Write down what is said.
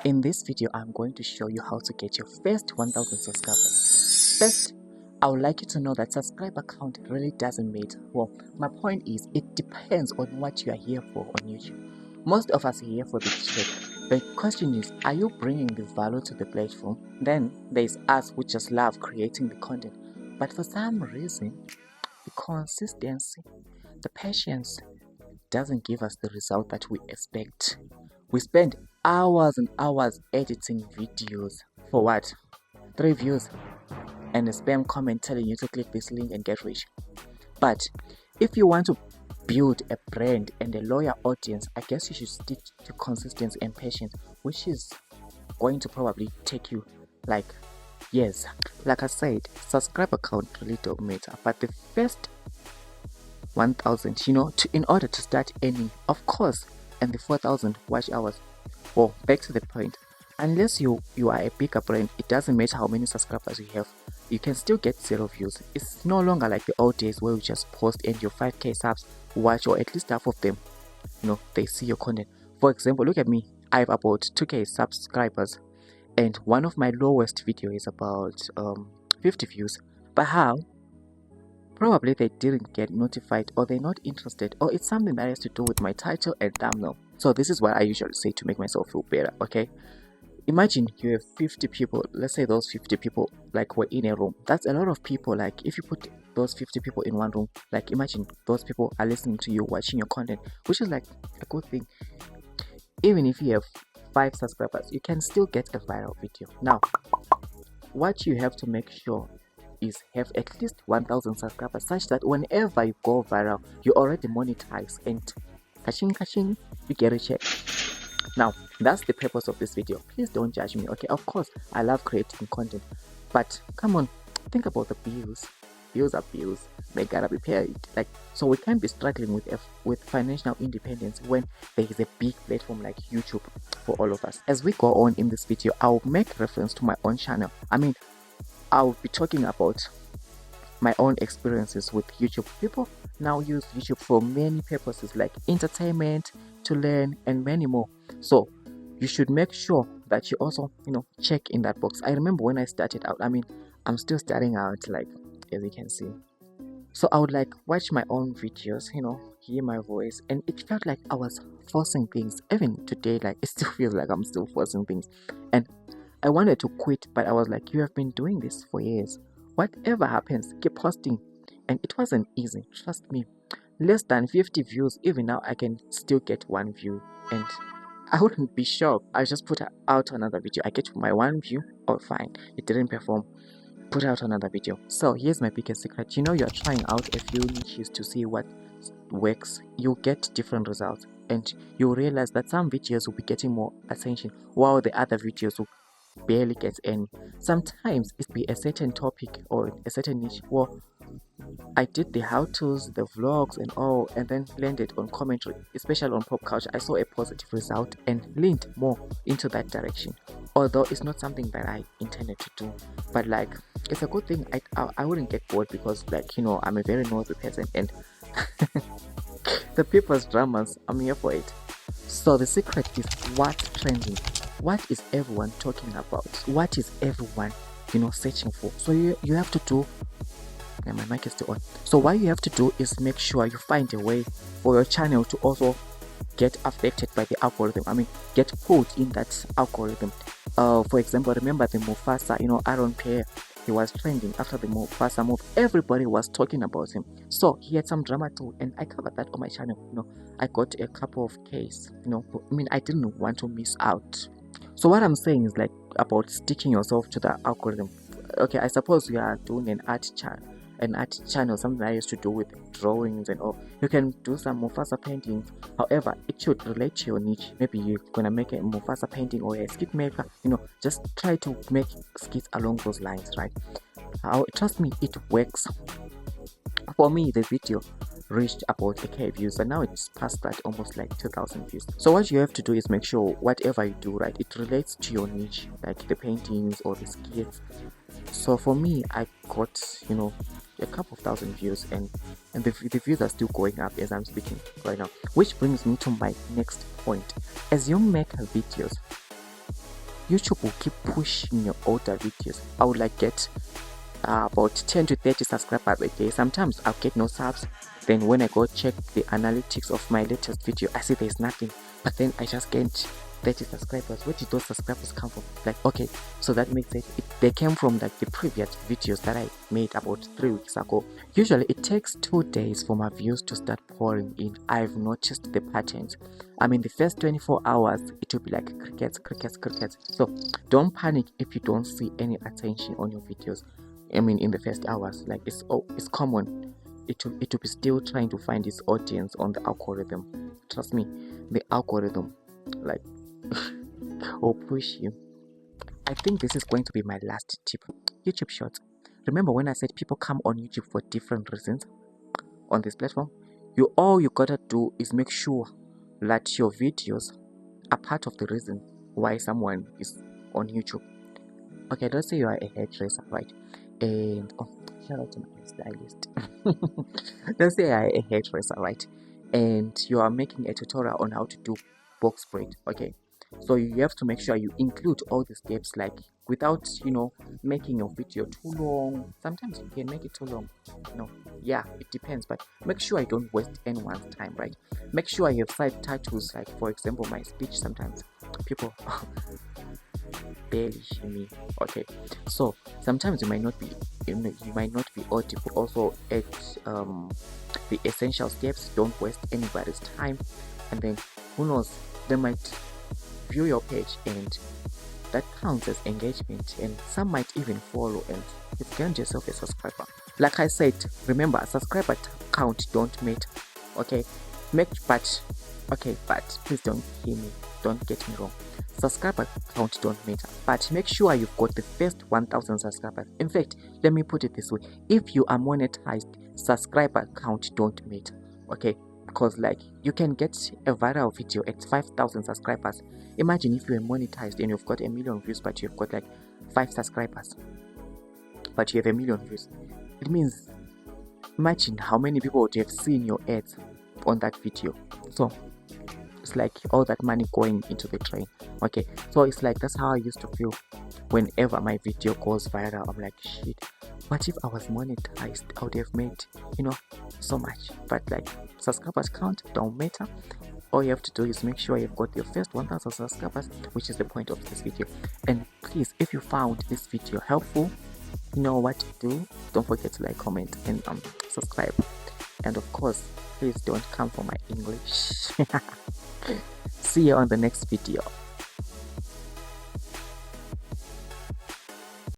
In this video, I'm going to show you how to get your first 1000 subscribers. First, I would like you to know that subscriber count really doesn't matter. Well, my point is, it depends on what you are here for on YouTube. Most of us are here for the check. The question is, are you bringing the value to the platform? Then there's us who just love creating the content. But for some reason, the consistency, the patience doesn't give us the result that we expect. We spend hours and hours editing videos for what? 3 views and a spam comment telling you to click this link and get rich. But if you want to build a brand and a loyal audience, I guess you should stick to consistency and patience, which is going to probably take you like years. Like I said, subscriber count really don't matter, but the first 1000, in order to start earning, of course, and the 4000 watch hours. Well, back to the point, unless you are a bigger brand, it doesn't matter how many subscribers you have, you can still get 0 views. It's no longer like the old days where you just post and your 5k subs watch, or at least half of them, they see your content. For example, look at me, I have about 2k subscribers, and one of my lowest video is about 50 views. But how? Probably they didn't get notified, or they're not interested, or it's something that has to do with my title and thumbnail. So this is what I usually say to make myself feel better, okay? Imagine you have 50 people, let's say those 50 people like were in a room. That's a lot of people. Like if you put those 50 people in one room, like imagine those people are listening to you, watching your content, which is like a good thing. Even if you have 5 subscribers, you can still get a viral video. Now, what you have to make sure is have at least 1000 subscribers, such that whenever you go viral, you already monetize and kaching, you get a check. Now, that's the purpose of this video. Please don't judge me, okay? Of course, I love creating content, but come on, think about the bills. Bills are bills. They gotta be paid. So we can't be struggling with financial independence when there is a big platform like YouTube for all of us. As we go on in this video, I'll make reference to my own channel. I'll be talking about my own experiences with YouTube. People now use YouTube for many purposes like entertainment, to learn, and many more. So you should make sure that you also, check in that box. I remember when I started out, I'm still starting out, as you can see. So I would watch my own videos, hear my voice, and it felt like I was forcing things. Even today, it still feels like I'm still forcing things. And I wanted to quit, but I was like, you have been doing this for years. Whatever happens, keep posting. And it wasn't easy, trust me. Less than 50 views, even now I can still get 1 view. And I wouldn't be shocked. I just put out another video. I get my 1 view, fine, it didn't perform. Put out another video. So here's my biggest secret. You're trying out a few niches to see what works. You'll get different results. And you'll realize that some videos will be getting more attention, while the other videos will barely get any. Sometimes it be a certain topic or a certain niche. Well, I did the how-tos, the vlogs and all, and then landed on commentary, especially on pop culture. I saw a positive result and leaned more into that direction, although it's not something that I intended to do. But it's a good thing. I wouldn't get bored, because I'm a very noisy person, and the people's dramas, I'm here for it. So the secret is what's trending. What is everyone talking about? What is everyone, searching for? So you have to do, and my mic is still on. So what you have to do is make sure you find a way for your channel to also get affected by the algorithm. Get pulled in that algorithm. For example, remember the Mufasa, Aaron Pierre. He was trending after the Mufasa move. Everybody was talking about him. So he had some drama too, and I covered that on my channel. I got a couple of Ks. I didn't want to miss out. So what I'm saying is about sticking yourself to the algorithm. Okay, I suppose you are doing an art channel, something I used to do with drawings and all. You can do some Mufasa paintings. However, it should relate to your niche. Maybe you're gonna make a Mufasa painting or a skit maker. Just try to make skits along those lines, right? Trust me, it works. For me, the video reached about 1k views, and now it's past that, almost 2000 views. So what you have to do is make sure whatever you do, right, it relates to your niche, like the paintings or the skits. So for me, I got a couple of thousand views, and the views are still going up as I'm speaking right now. Which brings me to my next point. As you make videos, YouTube will keep pushing your older videos. I would like get about 10 to 30 subscribers a day. Sometimes I'll get no subs, then when I go check the analytics of my latest video, I see there's nothing, but then I just gained 30 subscribers. Where did those subscribers come from? Like, okay, so that makes it they came from like the previous videos that I made about 3 weeks ago. Usually it takes 2 days for my views to start pouring in. I've noticed the patterns. I mean, the first 24 hours it will be like crickets. So don't panic if you don't see any attention on your videos. I mean, in the first hours, like it's common. It will be still trying to find its audience on the algorithm. Trust me, the algorithm like will push you. I think this is going to be my last tip. YouTube Shorts. Remember when I said people come on YouTube for different reasons on this platform? All you gotta do is make sure that your videos are part of the reason why someone is on YouTube. Okay, let's say you are a hairdresser, right? And shout out to my stylist. Let's say you are a hairdresser, right? And you are making a tutorial on how to do box braid. Okay, so you have to make sure you include all the steps, like without making your video too long. Sometimes you can make it too long. Yeah, it depends, but make sure I don't waste anyone's time, right? Make sure I have side titles, like for example my speech. Sometimes people barely hear me. Okay, so sometimes you might not be audible. Also add the essential steps. Don't waste anybody's time, and then who knows, they might view your page and that counts as engagement, and some might even follow, and you've gained yourself a subscriber. Like I said, remember, subscriber count don't matter. Okay, but please don't hear me, don't get me wrong. Subscriber count don't matter, but make sure you've got the first 1,000 subscribers. In fact, let me put it this way: if you are monetized, subscriber count don't matter. Okay, because like you can get a viral video at 5,000 subscribers. Imagine if you are monetized and you've got 1 million views, but you've got like 5 subscribers, but you have 1 million views. It means, imagine how many people would have seen your ads on that video. So it's like all that money going into the drain. Okay, so it's like that's how I used to feel whenever my video goes viral. I'm like, shit, what if I was monetized? I would have made so much. But like, subscribers count don't matter. All you have to do is make sure you've got your first 1,000 subscribers, which is the point of this video. And please, if you found this video helpful, you know what to do. Don't forget to like, comment, and subscribe. And of course, please don't come for my English. See you on the next video.